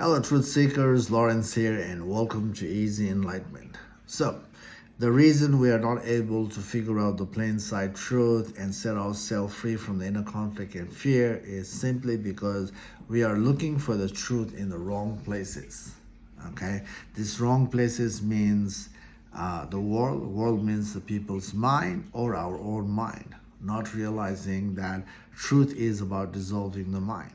Hello, truth seekers. Lawrence here, and welcome to Easy Enlightenment. So, the reason we are not able to figure out the plain sight truth and set ourselves free from the inner conflict and fear is simply because we are looking for the truth in the wrong places. Okay, these wrong places means the world. World means the people's mind or our own mind. Not realizing that truth is about dissolving the mind.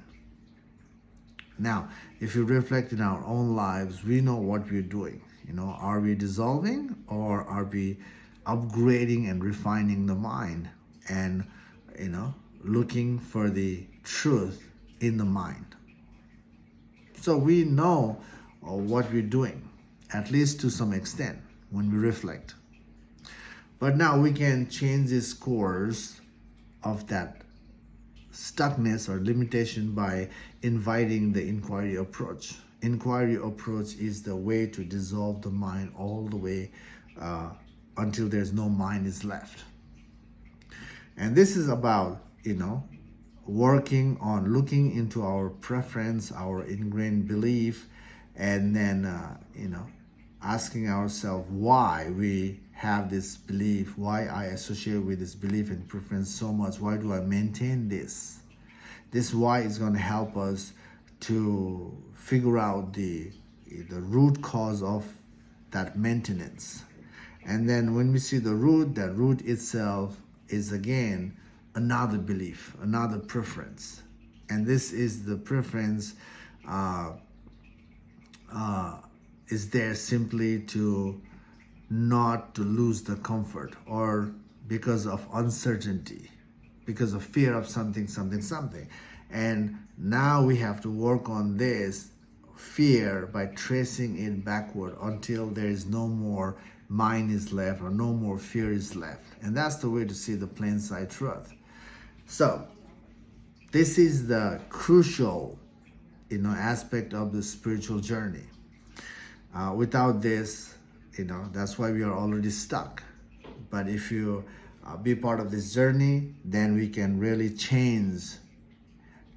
Now, if you reflect in our own lives, we know what we're doing. Are we dissolving or are we upgrading and refining the mind and, looking for the truth in the mind? So we know what we're doing, at least to some extent, when we reflect. But now we can change this course of that stuckness or limitation by inviting the inquiry approach. Inquiry approach is the way to dissolve the mind all the way until there's no mind is left. And this is about, working on looking into our preference, our ingrained belief, and then, asking ourselves why we have this belief, why I associate with this belief and preference so much, why do I maintain this? This why is going to help us to figure out the root cause of that maintenance. And then when we see the root, that root itself is again another belief, another preference. And this is the preference is there simply to not to lose the comfort or because of uncertainty, because of fear of something. And now we have to work on this fear by tracing it backward until there is no more mind is left or no more fear is left. And that's the way to see the plain sight truth. So this is the crucial aspect of the spiritual journey. Without this, that's why we are already stuck. But if you be part of this journey, then we can really change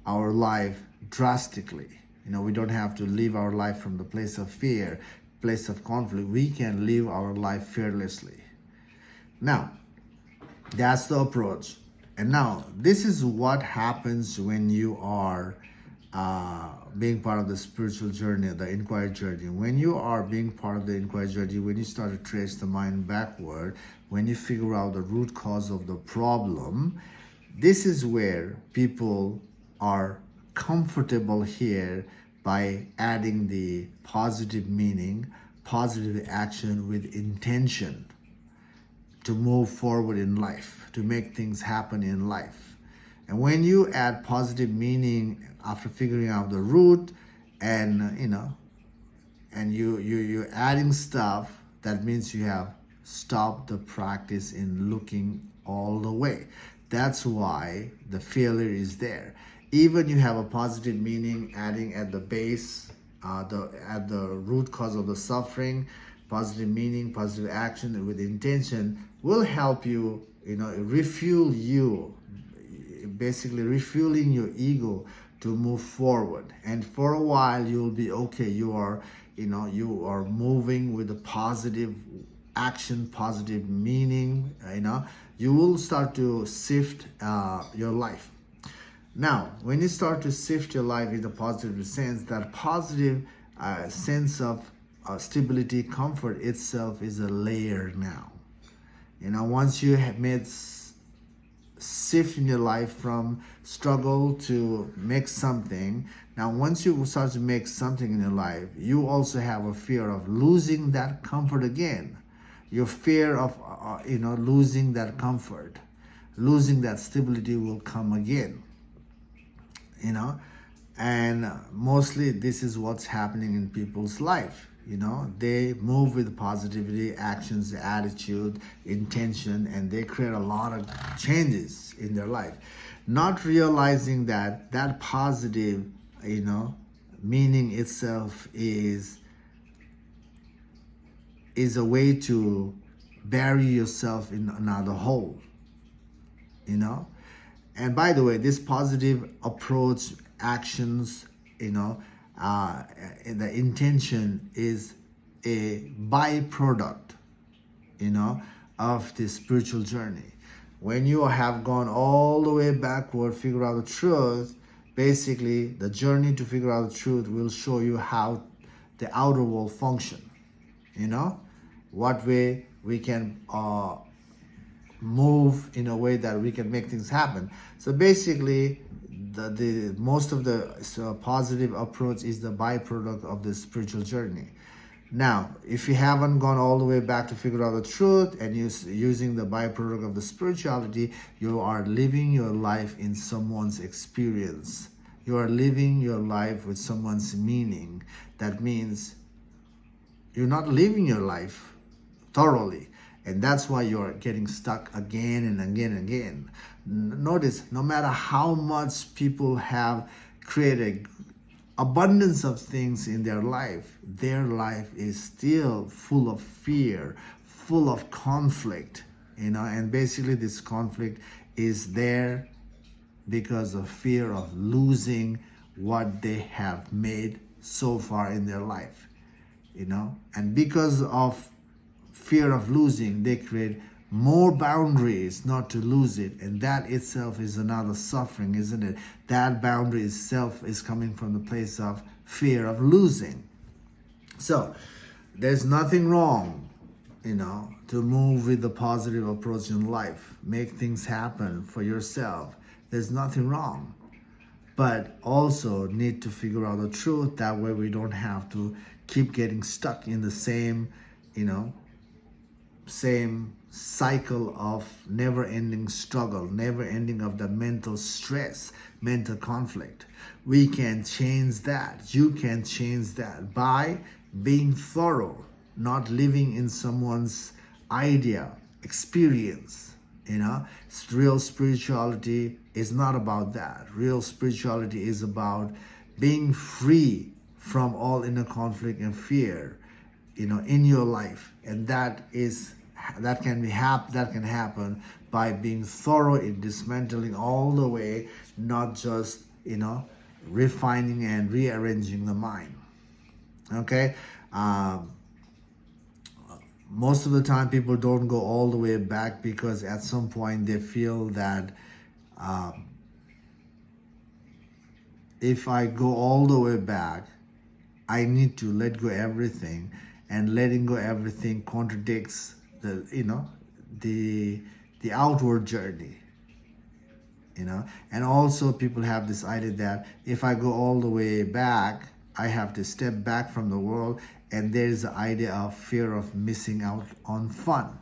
our life drastically. We don't have to live our life from the place of fear, place of conflict. We can live our life fearlessly. Now, that's the approach. And now, this is what happens when you are being part of the spiritual journey, the inquiry journey. When you are being part of the inquiry journey, when you start to trace the mind backward, when you figure out the root cause of the problem, this is where people are comfortable here by adding the positive meaning, positive action with intention to move forward in life, to make things happen in life. And when you add positive meaning after figuring out the root and and you're adding stuff, that means you have stopped the practice in looking all the way. That's why the failure is there. Even you have a positive meaning adding at the base, at the root cause of the suffering, positive meaning, positive action with intention will help you, refuel you, basically refueling your ego to move forward. And for a while you'll be okay. You are moving with a positive action, positive meaning. You will start to sift your life. Now, when you start to sift your life in a positive sense, that positive sense of stability, comfort itself is a layer now. Once you have made shift in your life from struggle to make something, now once you start to make something in your life, you also have a fear of losing that comfort again. Your fear of losing that comfort, losing that stability will come again. And mostly this is what's happening in people's life. They move with positivity, actions, attitude, intention, and they create a lot of changes in their life, not realizing that that positive meaning itself is a way to bury yourself in another hole. And by the way, this positive approach, actions, the intention is a byproduct, of the spiritual journey. When you have gone all the way backward, figure out the truth, basically the journey to figure out the truth will show you how the outer world function, what way we can move in a way that we can make things happen. So basically, the most of the positive approach is the byproduct of the spiritual journey. Now, if you haven't gone all the way back to figure out the truth and using the byproduct of the spirituality, you are living your life in someone's experience. You are living your life with someone's meaning. That means you're not living your life thoroughly. And that's why you're getting stuck again and again and again. Notice, no matter how much people have created abundance of things in their life is still full of fear, full of conflict, and basically this conflict is there because of fear of losing what they have made so far in their life, and because of fear of losing, they create more boundaries not to lose it, and that itself is another suffering, isn't it? That boundary itself is coming from the place of fear of losing. So there's nothing wrong, to move with the positive approach in life, make things happen for yourself. There's nothing wrong, but also need to figure out the truth. That way we don't have to keep getting stuck in the same cycle of never-ending struggle, never-ending of the mental stress, mental conflict. We can change that. You can change that by being thorough, not living in someone's idea, experience. Real spirituality is not about that. Real spirituality is about being free from all inner conflict and fear, in your life, and that can happen by being thorough in dismantling all the way, not just refining and rearranging the mind. Okay. Most of the time people don't go all the way back because at some point they feel that if I go all the way back, I need to let go everything, and letting go everything contradicts the outward journey, and also people have this idea that if I go all the way back, I have to step back from the world, and there's the idea of fear of missing out on fun.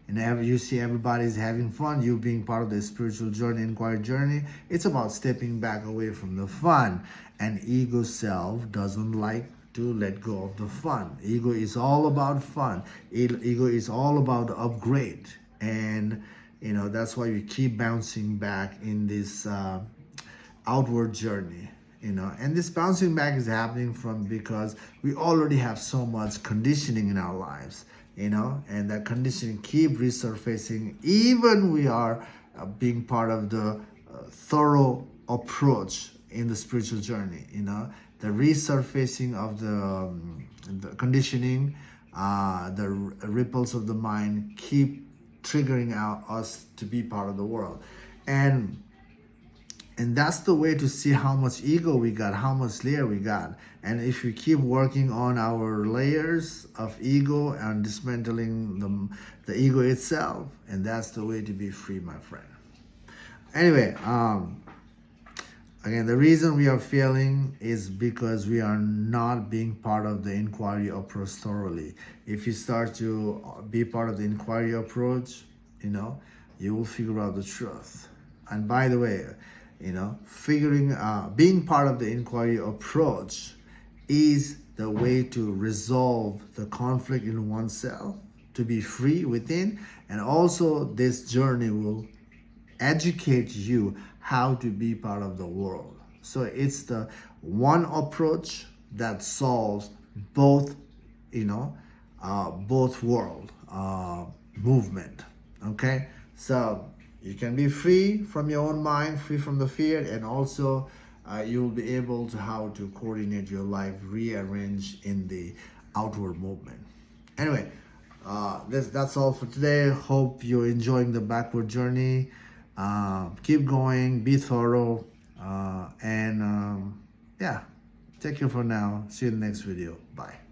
You see everybody's having fun, you being part of the spiritual journey, inquiry journey, it's about stepping back away from the fun, and ego self doesn't like to let go of the fun. Ego is all about fun. Ego is all about upgrade, and that's why we keep bouncing back in this outward journey. And this bouncing back is happening because we already have so much conditioning in our lives, and that conditioning keep resurfacing even we are being part of the thorough approach in the spiritual journey. The resurfacing of the conditioning, the ripples of the mind keep triggering us to be part of the world. And that's the way to see how much ego we got, how much layer we got. And if we keep working on our layers of ego and dismantling the ego itself, and that's the way to be free, my friend. Anyway, again, the reason we are failing is because we are not being part of the inquiry approach thoroughly. If you start to be part of the inquiry approach, you will figure out the truth. And by the way, being part of the inquiry approach is the way to resolve the conflict in oneself, to be free within, and also this journey will educate you how to be part of the world. So it's the one approach that solves both world movement. Okay, so you can be free from your own mind, free from the fear, and also you will be able to how to coordinate your life, rearrange in the outward movement. Anyway, that's all for today. Hope you're enjoying the backward journey. Keep going, be thorough, and yeah, take care for now. See you in the next video. Bye.